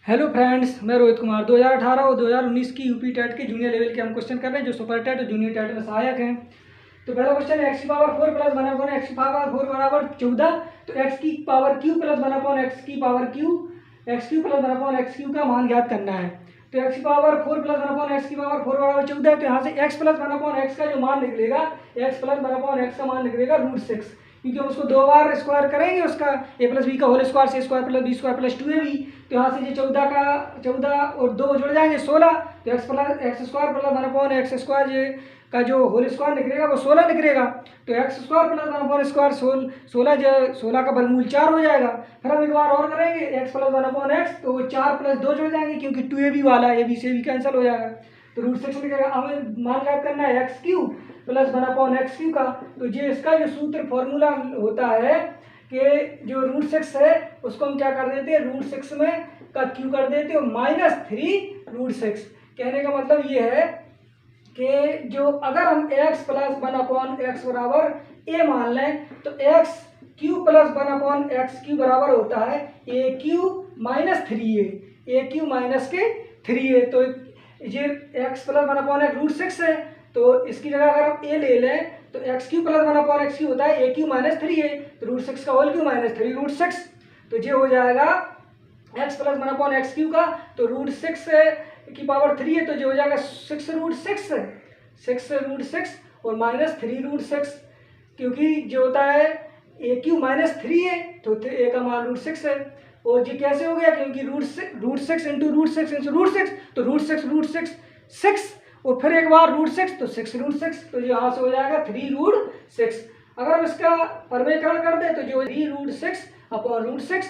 Hello friends, मैं रोहित कुमार 2018 और 2019 की यूपी टेट के जूनियर लेवल के हम क्वेश्चन कर रहे हैं जो सुपर टेट और जूनियर टेट में सहायक हैं। तो पहला क्वेश्चन है एक्स की पावर 4 प्लस 1 अपॉन एक्स की पावर 4 बराबर 14। तो एक्स की power q plus 1 upon x की power q x q plus 1 upon x q का मान ज्ञात करना है। तो एक्स की पावर 4 प्लस 1 अपॉन एक्स की पावर 4 बराबर 14 है। तो यहाँ से एक्स प्लस 1 अपॉन एक्स का जो मान निकलेगा, एक्स प्लस 1 अपॉन एक्स का मान निकलेगा √6, क्योंकि हम उसको दो बार स्क्वायर करेंगे, उसका ए प्लस बी का whole square c square plus b square plus 2ab। तो यहाँ से ये 14 और 2 जुड़ जाएंगे 16। तो x square plus 1 upon x square ये का जो होल स्क्वायर निकलेगा वो 16 निकलेगा। तो x square plus 1 upon square 16 का वर्गमूल 4 हो जाएगा। फिर हम एक बार और करेंगे एक्स प्लस 1 अपॉन एक्स, तो 4 प्लस 2 जुड़ जाएंगे क्योंकि 2ab वाला ए बी से भी कैंसिल हो जाएगा। तो √6 निकलेगा। हमें मान ज्ञात करना है x q plus 1 upon x q का। तो ये इसका जो सूत्र फॉर्मूला होता है कि जो √6 है उसको हम क्या कर देते हैं, √6 में का क्यू कर देते हैं -3 √6। कहने का मतलब ये है कि जो अगर हम एक्स प्लस 1 अपॉन एक्स बराबर ए मान लें तो x q plus 1 upon x Q बराबर होता है ए क्यू -3a, ए क्यू माइनस के 3a। तो ये एक्स प्लस 1 अपॉन एक्स √6 है, तो इसकी जगह अगर हम ए ले लें तो x q plus 1 upon x Q होता है ए क्यू -3a, तो √6 का होल क्यू -3 √6। तो ये हो जाएगा x plus 1 upon x q का। तो √6 की पावर 3 है, तो जो हो जाएगा 6 √6 और -3 √6, क्योंकि जो होता है ए क्यू -3 है तो ए का मान √6 है। और ये कैसे हो गया, क्योंकि √6 इंटू √6 तो √6 6 और फिर एक बार √6 तो 6 √6, तो यहाँ से हो जाएगा 3 √6। अगर हम इसका परमेयकरण कर दें तो जो 3 √6 अपॉन √6,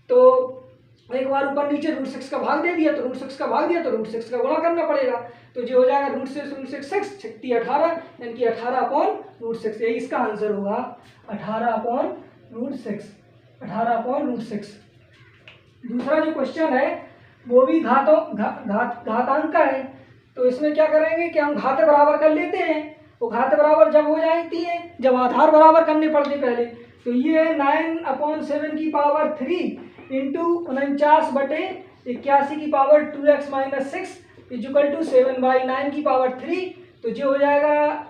तो एक बार ऊपर नीचे √6 का भाग दे दिया तो √6 का भाग दिया तो √6 का गुणा करना पड़ेगा। तो जो हो जाएगा √6 6 18, यानी कि 18 अपॉन √6। यही इसका आंसर होगा 18 अपॉन √6। दूसरा जो क्वेश्चन है वो भी घातांक का है। तो इसमें क्या करेंगे कि हम घात बराबर कर लेते हैं। वो घात बराबर जब हो जाती है जब आधार बराबर करने पड़ते पहले। तो ये है 9/7 की पावर 3 इंटू 49/81 की पावर 2x - 6 इक्वल टू 7/9 की पावर 3। तो जो हो जाएगा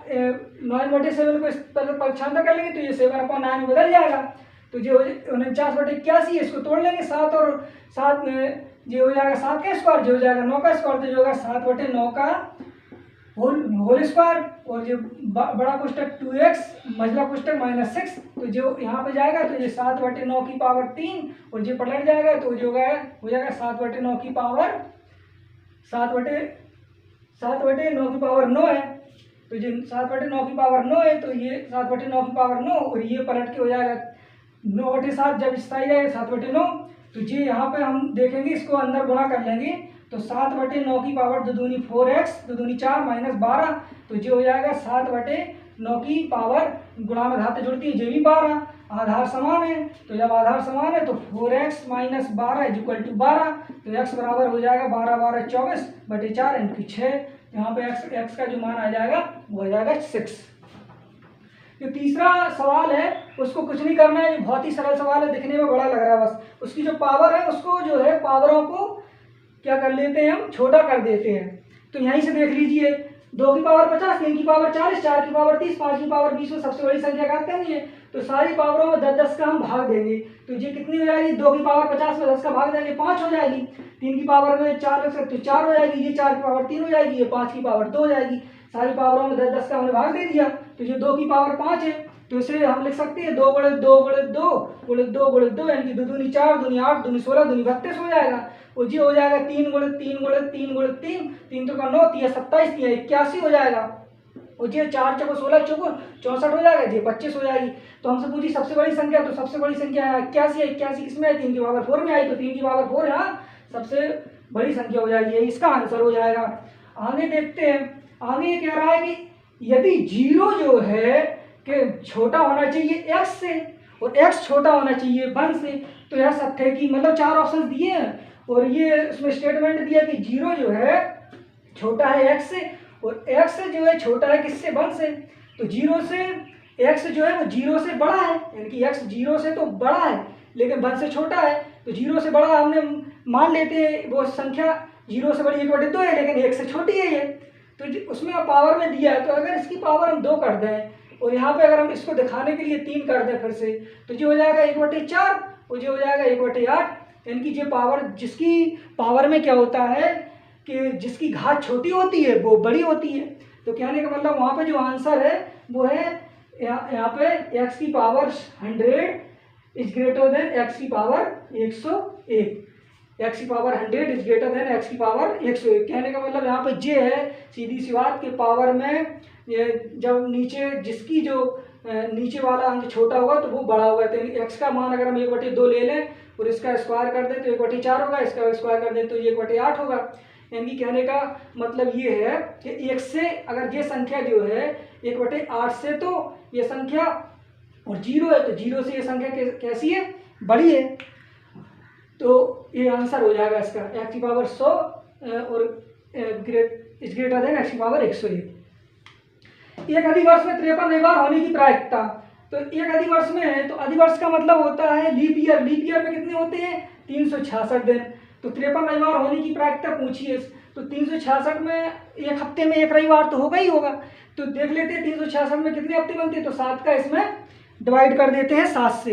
9/7 को इस तरह पक्षांतर कर लेंगे तो ये 7/9 में बदल जाएगा। तो जो 49/81 इसको तोड़ लेंगे 7 और 7 में जो हो जाएगा 7 का स्क्वायर, जो हो जाएगा 9 का स्क्वायर, तो जो होगा 7/9 का होल स्क्वायर, और जो बड़ा पुस्तक 2x मझला पुस्तक -6। तो जो यहाँ पे जाएगा तो ये 7/9 की पावर 3 और जो पलट जाएगा तो जो हो जाएगा 7/9 की पावर 7/9 की पावर 9 है। तो जो 7/9 की पावर 9 है तो ये 7/9 की पावर 9 और ये पलट के हो जाएगा 9/7 जब स्थाई है 7/9। तो जी यहाँ पे हम देखेंगे, इसको अंदर गुणा कर लेंगे तो 7/9 की पावर 2 दूनी 4x 2 दूनी 4 -12। तो जो हो जाएगा 7/9 की पावर गुणा में घातें जुड़ती है, जो भी 12, आधार समान है। तो जब आधार समान है तो 4x - 12 इक्वल टू 12। तो x बराबर हो जाएगा 12 12 24/4 इनटू 6। यहाँ पे x का जो मान आ जाएगा वो आ जाएगा 6। जो तीसरा सवाल है उसको कुछ नहीं करना है, बहुत ही सरल सवाल है, दिखने में बड़ा लग रहा है, बस उसकी जो पावर है उसको जो है पावरों को क्या कर लेते हैं, हम छोटा कर देते हैं। तो यहीं से देख लीजिए, 2 की पावर 50, 3 की पावर 40, 4 की पावर 30, 5 की पावर 20 में सबसे बड़ी संख्या काटते हैं। तो सारी पावरों में 10 का हम भाग देंगे। तो ये कितनी हो जाएगी, 2 की पावर 50 में 10 का भाग देंगे 5 हो जाएगी। 3 की पावर में 4 रख सकते 4 हो जाएगी। ये 4 की पावर 3 हो जाएगी। ये 5 की पावर 2 हो जाएगी। सारी पावरों में 10 का हमने भाग दे दिया। तो ये 2 की पावर 5 है, तो इसे हम लिख सकते हैं 2 × 2 × 2 × 2 × 2, यानी कि 2 दूनी 4 दूनी 8 दूनी 16 दूनी 32 हो जाएगा। और जी हो जाएगा 3 × 3 × 3 × 3 3 तो का 9 3 27 3 81 हो जाएगा। और जी 4 × 16 64 हो जाएगा। जी 25 हो जाएगी। तो हमसे पूछी सबसे बड़ी संख्या, तो सबसे बड़ी संख्या 81 है। 81 किसमें है, 3 की पावर 4 में आई, तो 3 की पावर 4 यहाँ सबसे बड़ी संख्या हो जाएगी, इसका आंसर हो जाएगा। आगे देखते हैं, आगे ये कह रहा है कि यदि 0 जो है कि छोटा होना चाहिए x से और x छोटा होना चाहिए 1 से, तो यह सत्य की मतलब 4 ऑप्शन दिए हैं और ये उसमें स्टेटमेंट दिया कि 0 जो है छोटा है x से और x जो है छोटा है किससे, 1 से। तो 0 से x जो है वो 0 से बड़ा है, यानी कि x 0 से तो बड़ा है लेकिन 1 से छोटा है। तो 0 से बड़ा हमने मान लेते हैं वो संख्या 0 से बड़ी 1/2 है, लेकिन 1 से छोटी है ये, तो उसमें पावर में दिया है। तो अगर इसकी पावर हम 2 कर दें और यहाँ पे अगर हम इसको दिखाने के लिए 3 कर दें फिर से, तो जो हो जाएगा 1/4 और जो हो जाएगा 1/8। यानी कि जो पावर, जिसकी पावर में क्या होता है कि जिसकी घात छोटी होती है वो बड़ी होती है। तो कहने का मतलब वहाँ पे जो आंसर है वो है यहाँ पे x की power 100 is greater than x की पावर 101। x की power 100 is greater than x की पावर 101। कहने का मतलब यहाँ पे जे है सीधी सी बात के पावर में ये जब नीचे जिसकी जो नीचे वाला अंक छोटा होगा तो वो बड़ा होगा। तो x का मान अगर हम 1/2 ले लें और इसका स्क्वायर कर दें तो 1/4 होगा, इसका स्क्वायर कर दें तो ये 1/8 होगा। यानी कहने का मतलब ये है कि 1 से अगर ये संख्या जो है 1/8 से तो ये संख्या और 0 है, तो 0 से ये संख्या कैसी है, बड़ी है। तो ये आंसर हो जाएगा इसका x की पावर 100 और ग्रेटर देन x की पावर 101। एक अधिवर्ष में 53 रविवार होने की प्रायिकता। तो एक अधिवर्ष में है तो अधिवर्ष का मतलब होता है लीप ईयर। लीप ईयर में कितने होते हैं, 366 दिन। तो 53 रविवार होने की प्रायिकता पूछी है। तो 366 में एक हफ्ते में एक रविवार तो होगा ही होगा। तो देख लेते हैं 366 में कितने हफ्ते बनते हैं। तो 7 का इसमें डिवाइड कर देते हैं 7 से।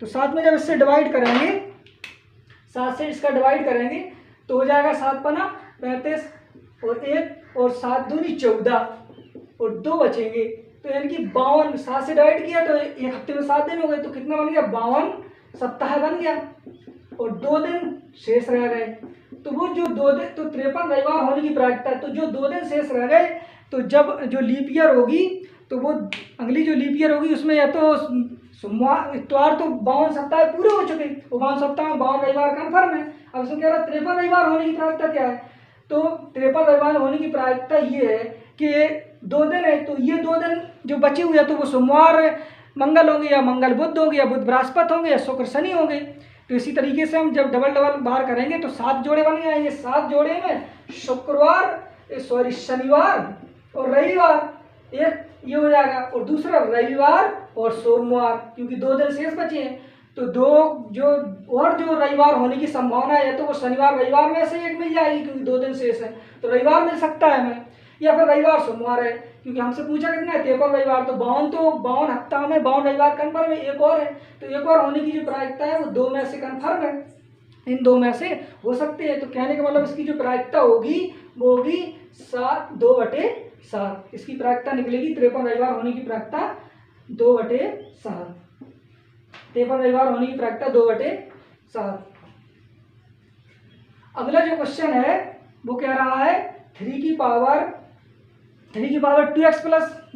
तो 7 में जब इससे डिवाइड करेंगे, 7 से इसका डिवाइड करेंगे तो हो जाएगा 7 पना 35 और 1 और 7 दूनी 14 और 2 बचेंगे। तो यानी कि 52, 7 से डिवाइड किया तो एक हफ्ते में 7 दिन हो गए। तो कितना बन गया, 52 सप्ताह बन गया और 2 दिन शेष रह गए। तो वो जो 2 दिन, तो 53 रविवार होने की प्रायिकता। तो जो 2 दिन शेष रह गए तो जब जो लीप ईयर होगी तो वो अगली जो लीप ईयर होगी उसमें या तो सोमवार इतवार, तो 52 सप्ताह पूरे हो चुके, वो 52 सप्ताह में 52 रविवार कन्फर्म है। अब इसमें कह रहा है 53 रविवार होने की प्रायिकता क्या है। तो 53 रविवार होने की प्रायिकता ये है कि 2 दिन है, तो ये 2 दिन जो बचे हुए हैं तो वो सोमवार मंगल होंगे या मंगल बुध होंगे या बुध बृहस्पति होंगे या शुक्र शनि होंगे। तो इसी तरीके से हम जब डबल डबल बार करेंगे तो 7 जोड़े बन जाएंगे। 7 जोड़े में शनिवार और रविवार एक ये हो जाएगा और दूसरा रविवार और सोमवार, क्योंकि 2 दिन शेष बचे हैं। तो जो रविवार होने की संभावना है तो वो शनिवार रविवार में से एक मिल जाएगी, क्योंकि 2 दिन शेष है तो रविवार मिल सकता है हमें, या फिर रविवार सोमवार है, क्योंकि हमसे पूछा कितना है 53 रविवार। तो 52 हफ्ता में 52 रविवार कन्फर्म है, एक और है। तो एक और होने की जो प्रायिकता है वो 2 में से कन्फर्म है, इन 2 में से हो सकते हैं। तो कहने का मतलब इसकी जो प्रायिकता होगी वो होगी 7/2/7। इसकी प्रायिकता निकलेगी 53 रविवार होने की प्रायिकता 2/7। 53 रविवार होने की प्रायिकता 2/7। अगला जो क्वेश्चन है वो कह रहा है 3 की पावर 2x +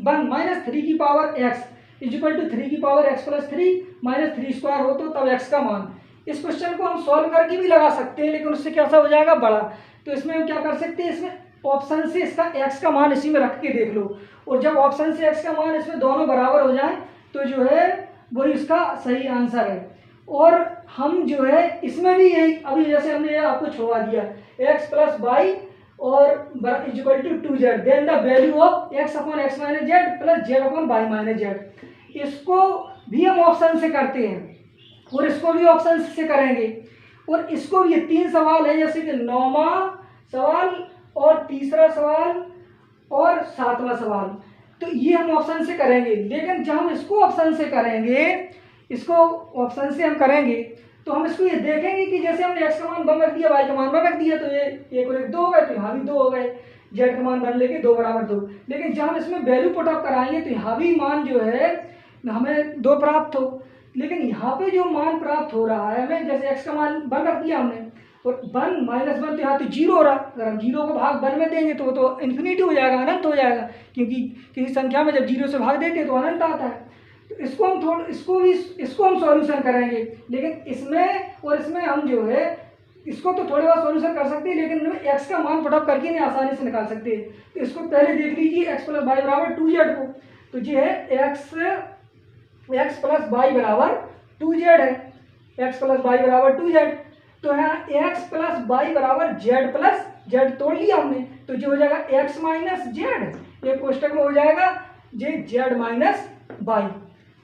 1 माइनस 3 की पावर x इक्वल टू 3 की पावर x + 3 माइनस 3 स्क्वायर हो तो तब x का मान। इस क्वेश्चन को हम सॉल्व करके भी लगा सकते हैं, लेकिन उससे कैसा हो जाएगा, बड़ा। तो इसमें हम क्या कर सकते हैं, इसमें ऑप्शन से इसका x का मान इसी में रख के देख लो, और जब ऑप्शन से x का मान इसमें दोनों बराबर हो जाए तो जो है वही इसका सही आंसर है। और हम जो है इसमें भी यही, अभी जैसे हमने ये आपको छोड़ा दिया x + y और equal to 2z, then the value of x/x - z plus z/y - z। इसको भी हम ऑप्शन से करते हैं और इसको भी ऑप्शन से करेंगे, और इसको ये 3 सवाल है, जैसे कि 9वां सवाल और तीसरा सवाल और 7वां सवाल, तो ये हम ऑप्शन से करेंगे। लेकिन जब हम इसको ऑप्शन से करेंगे, इसको ऑप्शन से हम करेंगे तो हम इसको ये देखेंगे कि जैसे हमने x का मान 1 रख दिया, y का मान 1 रख दिया, तो ये 1 और 1 2 हो गए, तो यहाँ भी 2 हो गए, z का मान 1 लेके 2 = 2। लेकिन जब हम इसमें वैल्यू पुट अप कराएंगे तो यहाँ भी मान जो है हमें 2 प्राप्त हो, लेकिन यहाँ पे जो मान प्राप्त हो रहा है हमें, जैसे x का मान 1 रख दिया हमने और 1 - 1 तो यहाँ तो 0 हो रहा। अगर हम 0 को भाग 1 में देंगे तो वो तो इन्फिनिटी हो जाएगा, अनंत हो जाएगा, क्योंकि किसी संख्या में जब 0 से भाग देते हैं तो अनंत आता है। तो इसको हम सॉल्यूशन करेंगे, लेकिन इसमें और इसमें हम जो है इसको तो थोड़ी बार सॉल्यूशन कर सकते हैं, लेकिन x का मान पुटअप करके नहीं आसानी से निकाल सकते हैं। तो इसको पहले देख लीजिए x + y = 2z को, तो ये है x + y = 2z है, x + y = 2z। तो यहाँ x + y = z + z तोड़ लिया हमने, तो जो हो जाएगा x - z, ये कोष्टक में हो जाएगा z - y।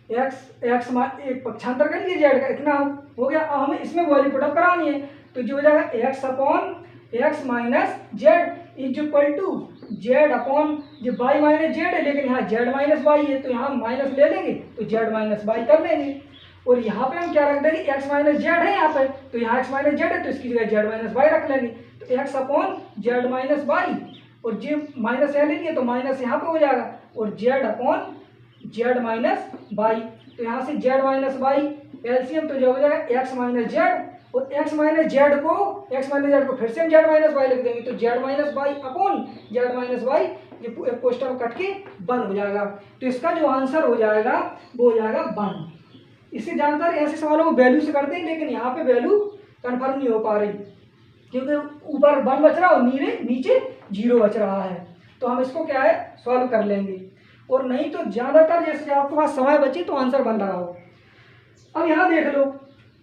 एक्स एक पक्षांतर कर लीजिए जेड का, इतना हो गया। अब हमें इसमें वैल्यू पुटअप करानी है, तो जो हो जाएगा X upon X minus Z is equal to Z upon जो वाई माइनस जेड है, लेकिन यहाँ जेड माइनस वाई है तो यहाँ माइनस ले लेंगे तो जेड माइनस वाई कर लेंगे। और यहाँ पे हम क्या रख देंगे, एक्स माइनस जेड है यहाँ पे, तो यहाँ एक्स माइनस जेड है तो इसकी जगह जेड माइनस वाई रख लेंगे, तो X upon Z minus Y, और जे माइनस यहाँ लेंगे तो माइनस यहाँ पे हो जाएगा, और Z upon Z minus Y, तो यहाँ से जेड माइनस वाई एलसीएम तो जो हो जाएगा एक्स माइनस जेड, और एक्स माइनस जेड को फिर से हम जेड माइनस वाई लिख देंगे, तो Z minus Y upon Z minus Y, ये पोस्टर कट के 1 हो जाएगा। तो इसका जो आंसर हो जाएगा वो हो जाएगा 1। इससे जानकारी ऐसे सवालों को वैल्यू से करते हैं, लेकिन यहाँ पे वैल्यू कन्फर्म नहीं हो पा रही क्योंकि ऊपर 1 बच रहा और नीचे 0 बच रहा है। तो हम इसको क्या है सॉल्व कर लेंगे, और नहीं तो ज़्यादातर जैसे आपके पास समय बचे तो आंसर बन रहा हो। अब यहाँ देख लो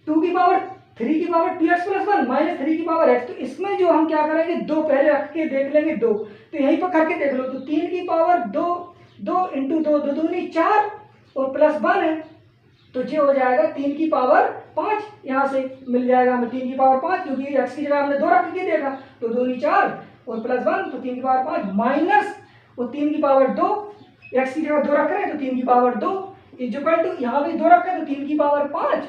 2 की पावर 3 की पावर 2x प्लस 1 माइनस 3 की पावर x, तो इसमें जो हम क्या करेंगे 2 पहले रख के देख लेंगे 2, तो यहीं पर करके देख लो, तो 3 की पावर 2 इंटू 2 2 दूनी 4 और प्लस 1 है, तो ये हो जाएगा 3 की पावर 5, यहाँ से मिल जाएगा हमें 3 की पावर 5, क्योंकि x की जगह हमने 2 रख के देखा, तो 2 दूनी 4 और प्लस 1, तो 3 की पावर 5 माइनस और 3 की पावर 2, x की जगह 2 रख रहे हैं तो 3 की पावर 2 इक्वल टू यहाँ भी 2 रखा है तो 3 की पावर 5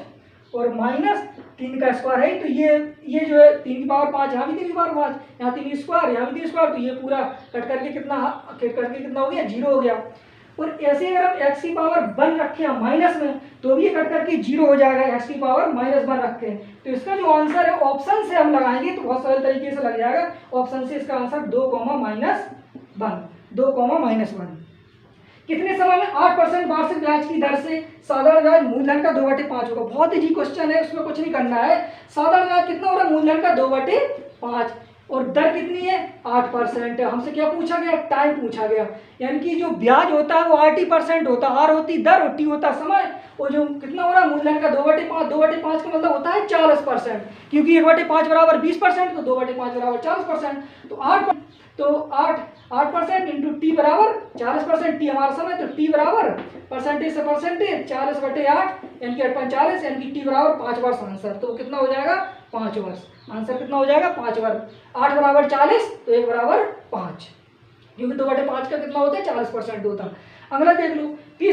और माइनस 3 का स्क्वायर है, तो ये जो है 3 की पावर 5, यहाँ भी 3 की पावर 5, यहाँ 3 स्क्वायर, यहाँ भी 3 स्क्वायर, तो ये पूरा कट करके कितना हो गया 0 हो गया। और ऐसे अगर हम x की पावर 1 रखे हैं माइनस में तो भी कट करके 0 हो जाएगा, x की पावर -1 रखते हैं, तो इसका जो आंसर है ऑप्शन से हम लगाएंगे तो बहुत सरल तरीके से लग जाएगा। ऑप्शन से इसका आंसर 2, -1 कितने समय में 8% वार्षिक ब्याज की दर से साधारण ब्याज मूलधन का 2/5 होगा। बहुत इजी क्वेश्चन है, उसमें कुछ नहीं करना है। साधारण ब्याज कितना हो रहा है, मूलधन का 2/5, और दर कितनी है 8%। हमसे क्या पूछा गया, टाइम पूछा गया, यानी कि जो ब्याज होता है वो 80% होता है, आर होती दर, और टी होता समय, और जो कितना हो रहा है मूलधन का 2/5 का मतलब होता है 40%, क्योंकि 1/5 बराबर 20%, तो 2/5 बराबर 40%, तो 8% इंटू टी बराबर 40%, टी हमारा समय, तो टी बराबर परसेंटेज से परसेंटेज 40/8 यानी कि 8/40 यानी कि टी बराबर 5 वर्ष आंसर, तो कितना हो जाएगा 5 वर्ष। आंसर कितना हो जाएगा 5 वर्ष। 8 बराबर 40 तो 1 बराबर 5, क्योंकि 2/5 का कितना होता है 40% होता है। अगला देख लो p² -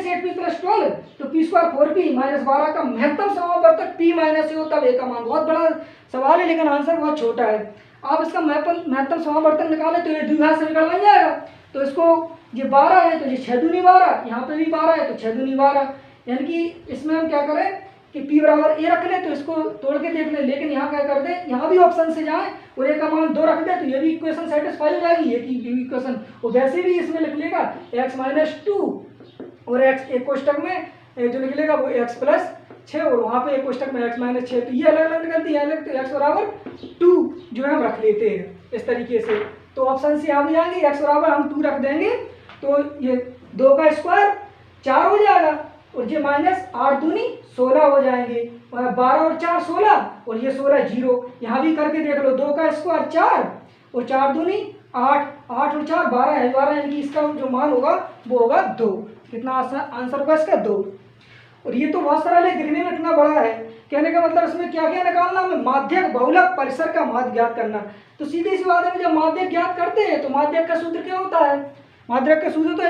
8p + 12, तो p² 4p - 12 का महत्तम समावर्तक p - a हो तब a का मान। बहुत बड़ा सवाल है लेकिन आंसर बहुत छोटा है। आप इसका महत्तम समावर्तन निकाले तो ये द्विघात समीकरण बन जाएगा, तो इसको ये 12 है तो ये 6 दूनी 12, यहाँ पे भी 12 है तो 6 दूनी 12, यानी कि इसमें हम क्या करें कि p बराबर a रख ले, तो इसको तोड़ के देख ले, लेकिन यहाँ क्या कर दे, यहाँ भी ऑप्शन से जाए और a का मान 2 रख दे, तो ये भी इक्वेशन सेटिस्फाई हो जाएगी, ये की इक्वेशन। और वैसे भी इसमें लिख लेगा x - 2 और x एक कोष्टक में जो निकलेगा वो x + 6 और वहाँ पे एक कोष्टक में x - 6, तो ये अलग अलग निकलती है, अलग, तो x बराबर 2 जो है हम रख लेते हैं इस तरीके से। तो ऑप्शन से यहाँ भी आएंगे, x बराबर हम 2 रख देंगे, तो ये 2 का स्क्वायर 4 हो जाएगा, और ये -8 दूनी 16 हो जाएंगे, 12 और 4 16, और ये 16 0, यहाँ भी करके देख लो, 2 का स्क्वायर 4 और 4 दूनी 8, 8 और 4 12 है, 12 यानी कि इसका जो मान होगा वो होगा 2। कितना आंसर होगा इसका 2। और ये तो बहुत सरल है, दिखने में इतना बड़ा है, कहने का मतलब इसमें क्या क्या निकालना, हमें माध्यक बहुलक परिसर का माध्य ज्ञात करना। तो सीधी सी बात है, जब माध्यक ज्ञात करते हैं तो माध्यक का सूत्र क्या होता है, माध्यक का सूत्र तो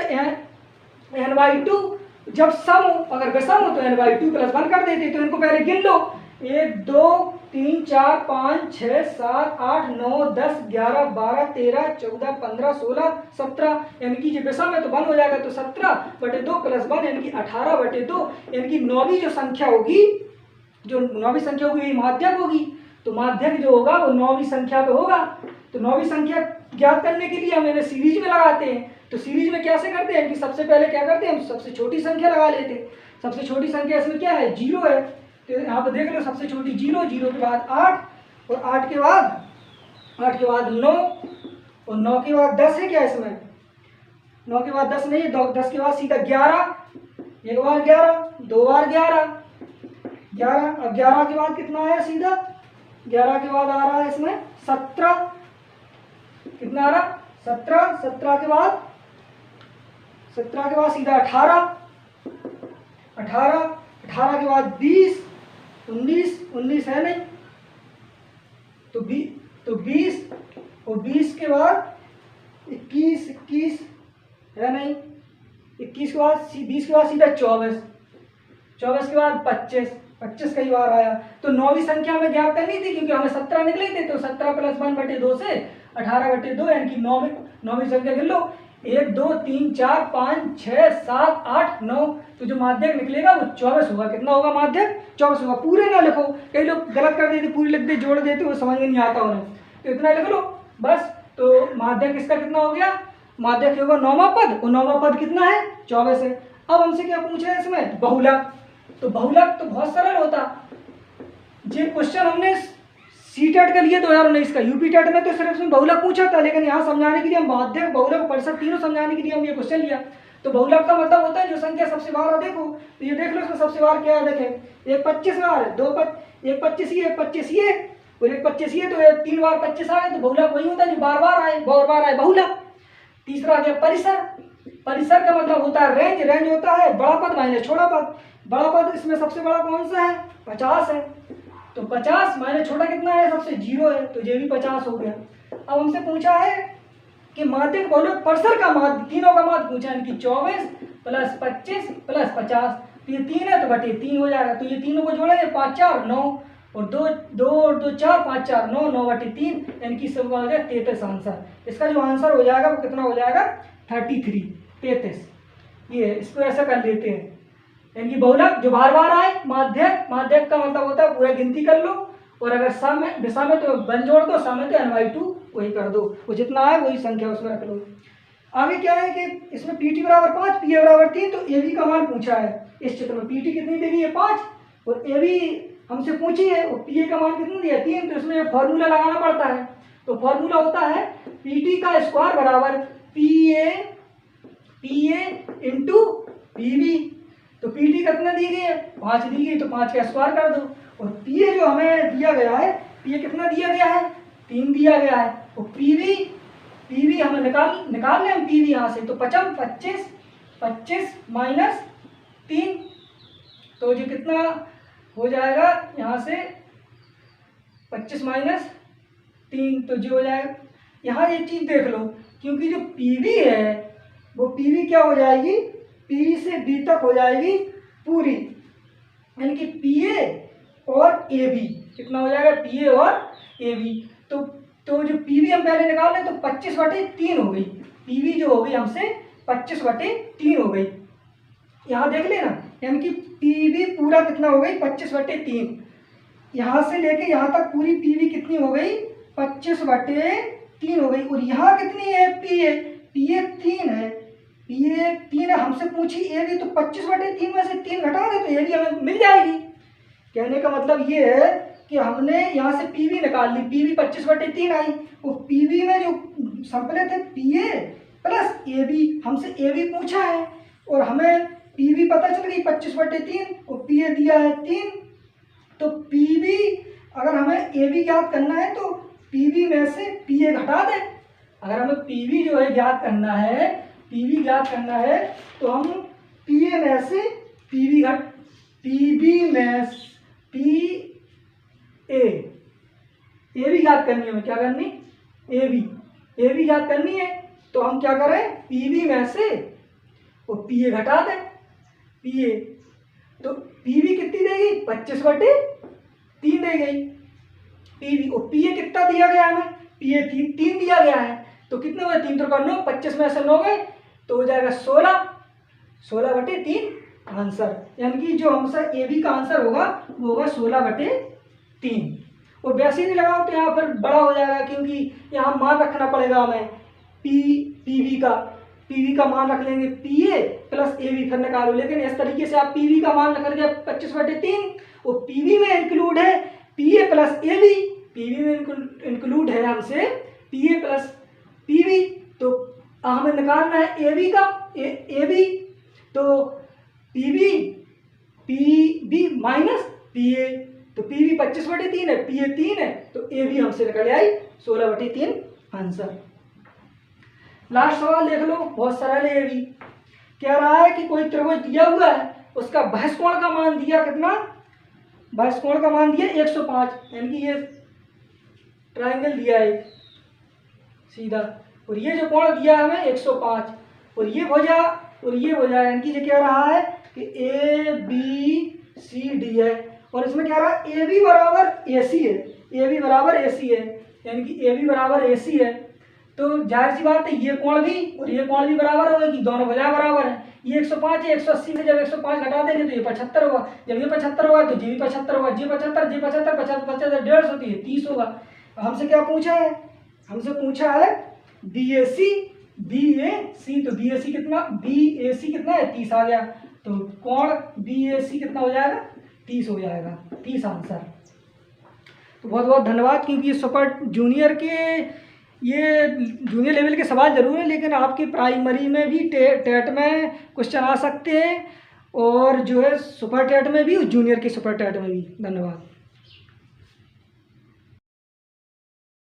n/2, जब सम हो, अगर विषम हो तो n/2 + 1 कर देते। तो इनको पहले गिन लो, 1 2 3 4 5 6 7 8 9 10 11 12 13 14 15 16 17, यानी कि जो विषम है तो 1 हो जाएगा, तो 17/2 + 1 यानी कि 18/2, यानी कि 9वीं जो संख्या होगी, जो 9वीं संख्या होगी यही माध्यक होगी, तो माध्यक जो होगा वो 9वीं संख्या पे होगा। तो 9वीं संख्या ज्ञात करने के लिए हम इन्हें सीरीज में लगाते हैं। तो सीरीज में कैसे करते हैं कि सबसे पहले क्या करते हैं, हम सबसे छोटी संख्या लगा लेते हैं। सबसे छोटी संख्या इसमें क्या है 0 है, तो यहाँ पर देख लो सबसे छोटी 0, 0 के बाद 8 और 8 के बाद 9 और 9 के बाद 10 है क्या इसमें, 9 के बाद 10 नहीं है, 10 के बाद सीधा 11, एक बार 11, 2 बार 11, अब 11 के बाद कितना आया सीधा, 11 के बाद आ रहा है इसमें 17, कितना आ रहा 17, 17 के बाद सीधा 18, 18, 18 के बाद 20, 19, 19 है नहीं, तो 20 और 20 के बाद 21, 21 है नहीं, 21 के बाद 20 के बाद सीधा 24, 24 के बाद 25, 25 कई बार आया। तो 9वीं संख्या में ज्ञात करनी थी क्योंकि हमें 17 निकले थे, तो 17 + 1/2 से 18/2 यानी कि 9वीं संख्या गिन लो। 1 2 3 4 5 6 7 8 9, तो जो माध्यक निकलेगा वो 24 होगा। कितना होगा माध्यक? 24 होगा। पूरे ना लिखो, कई लोग गलत कर देते, पूरी लिख दे, जोड़ देते, वो समझ में नहीं आता उन्हें, तो इतना लिख लो बस। तो माध्यक इसका कितना हो गया? माध्यक होगा 9वां पद, और 9वां पद कितना है? 24 है। अब हमसे क्या पूछा है इसमें? बहुलक। तो बहुलक तो बहुत सरल होता, ये क्वेश्चन हमने सीटेट के लिए 2019 का, यूपी टेट में तो सिर्फ इसमें बहुलक पूछा था, लेकिन यहाँ समझाने के लिए हम माध्यक, बहुलक, परिसर तीनों समझाने के लिए हम ये क्वेश्चन लिया। तो बहुलक का मतलब होता है जो संख्या सबसे बार, देखो तो ये देख लो इसमें सबसे बार क्या है, देखें 1 25 बार, 1 25 ये, 1 25 ये और 1 25 ये, तो 3 बार 25 आए, तो बहुलक वही होता है जो बार बार आए, बहुलक। तीसरा आ गया परिसर। परिसर का मतलब होता है रेंज। रेंज होता है बड़ा पद माइनस छोटा पद। बड़ा पद इसमें सबसे बड़ा कौन सा है? 50 है, तो 50 माइनस छोटा कितना है? सबसे 0 है, तो ये भी 50 हो गया। अब हमसे पूछा है कि माध्यक बहुलक परिसर का माध्य, तीनों का माध्य पूछा है कि 24 + 25 + 50, तो ये 3 है तो बटे 3 हो जाएगा। तो ये तीनों को जोड़ेंगे, 5 4 9 और 2 2 और 2 4, 5 4 9, 9/3, यानी कि सब आ गया 33 आंसर। इसका जो आंसर हो जाएगा वो कितना हो जाएगा? 33, 33। ये इसको ऐसा कर लेते हैं, यानी कि बहुलक जो बार बार आए। माध्यक, माध्यक का मतलब होता है पूरा गिनती कर लो, और अगर सम है, विषम है तो 1 जोड़ दो, सम है तो n/2 वही कर दो, वो जितना आए वही संख्या उसमें रख लो। आगे क्या है कि इसमें pt = 5, pa = 3, तो ab का मान पूछा है इस चित्र में। pt कितनी देगी है? 5, और ab हमसे पूछी है, और pa का मान कितना दिया? 3, तो इसमें फॉर्मूला लगाना पड़ता है। तो फॉर्मूला होता है pt का स्क्वायर बराबर pa इंटू pb। तो pt कितना दी गई है? 5 दी गई, तो 5 का स्क्वायर कर दो। और pa जो हमें दिया गया है, pa कितना दिया गया है? 3 दिया गया है। और pb हमें निकाल लें हम pb यहाँ से, तो 25 माइनस 3, तो जो कितना हो जाएगा यहाँ से 25 माइनस 3, तो जो हो जाएगा, यहाँ एक चीज़ देख लो, क्योंकि जो pb है वो pb क्या हो जाएगी? p से b तक हो जाएगी पूरी, यानी कि pa और ab कितना हो जाएगा? pa और ab। तो जो pb हम पहले निकाल लें, तो 25/3 हो गई। pb जो हो गई हमसे 25/3 हो गई। यहाँ देख लेना, यानी कि pb पूरा कितना हो गई? 25/3। यहाँ से लेके यहाँ तक पूरी pb कितनी हो गई? 25/3 हो गई। और यहाँ कितनी है? pa 3 है, pa 3 है। हमसे पूछी ab, तो 25/3 में से 3 घटा दे तो ab हमें मिल जाएगी। कहने का मतलब ये है कि हमने यहाँ से pb निकाल ली, pb 25/3 आई, और pb में जो संपले थे pa + ab, हमसे ab पूछा है और हमें pb पता चल गई 25/3 और pa दिया है 3। तो pb अगर हमें ab ज्ञात करना है तो pb में से pa घटा दें। अगर हमें pb जो है ज्ञात करना है, pb ज्ञात करना है, तो हम pa में से pb में ab ज्ञात करनी है। हमें क्या करनी? ab ज्ञात करनी है, तो हम क्या करें? pb में से और pa घटा दें। pa तो pb कितनी देगी? 25/3 दे गई pb, और pa कितना दिया गया है हमें? pa 3 दिया गया है, तो कितने हुए? 3 × 9, 25 में से 9 गए, तो हो जाएगा 16/3 आंसर। यानी कि जो हमसे ab का आंसर होगा वो होगा 16/3। और वैसे नहीं लगाओ तो यहाँ पर बड़ा हो जाएगा, क्योंकि यहाँ मान रखना पड़ेगा हमें pb का मान रख लेंगे pa + ab, फिर निकालो। लेकिन इस तरीके से आप pb का मान रख दिया 25/3, और pb में इंक्लूड है pa + ab, pb में इंक्लूड है हमसे pa + pb, तो हमें निकालना है ab का ab, तो pb माइनस pa, तो pb 25/3 है, pa 3 है, तो ab हमसे निकल आई 16/3 आंसर। लास्ट सवाल देख लो, बहुत सरल है ये भी। कह रहा है कि कोई त्रिभुज दिया हुआ है उसका बहस कोण का मान दिया कितना, बहस कोण का मान दिया 105, यानी कि ये ट्राइंगल दिया है सीधा, और ये जो कोण दिया है हमें 105, और ये भुजा और ये भुजा, यानी कि ये कह रहा है कि ABCD है, और इसमें क्या रहा है AB बराबर AC है, AB बराबर AC है, यानी कि AB बराबर AC है। तो जाहिर सी बात है ये कोण भी और ये कोण भी बराबर होगा कि दोनों भुजाएं बराबर हैं। ये 105 है, 180 से जब 105 घटा देंगे तो ये 75 होगा, जब ये 75 होगा तो ये भी 75 होगा, ये 75 ये 75 75 50 150 होती है 30 होगा। हमसे क्या पूछा है, हमसे पूछा है BAC तो BAC कितना, BAC कितना है 30 आ गया, तो कोण BAC कितना हो जाएगा 30 हो जाएगा, 30 आंसर। तो बहुत बहुत धन्यवाद, क्योंकि ये सुपर जूनियर के ये जूनियर लेवल के सवाल जरूर है, लेकिन आपकी प्राइमरी में भी टेट में क्वेश्चन आ सकते हैं, और जो है सुपर टेट में भी और जूनियर के सुपर टेट में भी। धन्यवाद।